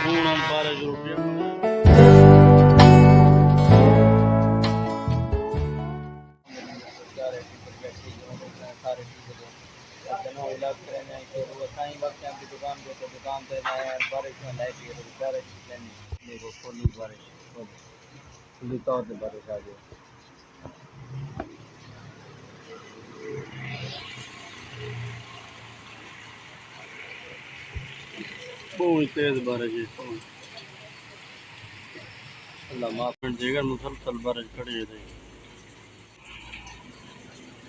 हूँ हम 12 रुपये दुकान पे बारिश में लाइट बारिश देखो फुली बारिश फुली तौर पर बारिश आ गई बहुत तेज बारिश है अल्लाह माफ कर देगा मुसलसल बारिश खड़ी है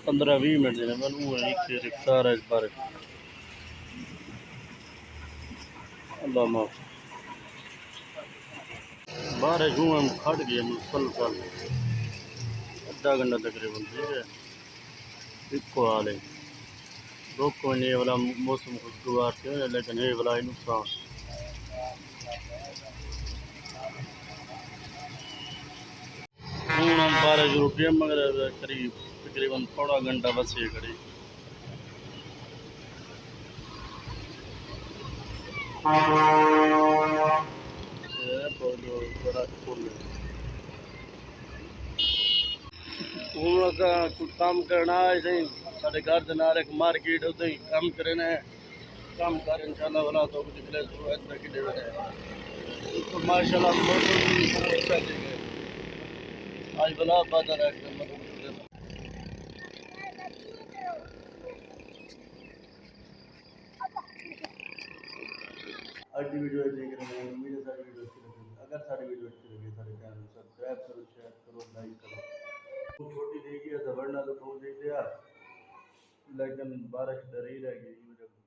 15-20 मिनट देने मैं एक रफ्तार है इस बारिश अल्लाह माफ बारिश हुआ हम खट गए मुसलसल आधा घंटा तकरीबन ठीक है इको हाल है रोको नहीं वाला मौसम खुशगवार थे लेकिन ये वाला नुकसान हूँ हम 12 रुपये मगर करीब तकरीबन थोड़ा घंटा बस ये खड़ी बड़ा फुल हूँ कुछ काम करना है सही साढ़े घर के नाल एक मार्केट उधर ही काम करना है काम कर इंशाल्लाह वाला तो निकले शुरुआत में कि तो माशाल्लाह मौसम भी बहुत अच्छा है आज बला बादल है आज की वीडियो देख रहे हैं उम्मीद है सारी वीडियो अच्छी लगी अगर सारी वीडियो अच्छी लगी सारे चैनल को सब्सक्राइब करो शेयर करो लाइक करो वो छोटी देखिए तो वरना तो बहुत देखते यार लेकिन बारिश डर ही रह गई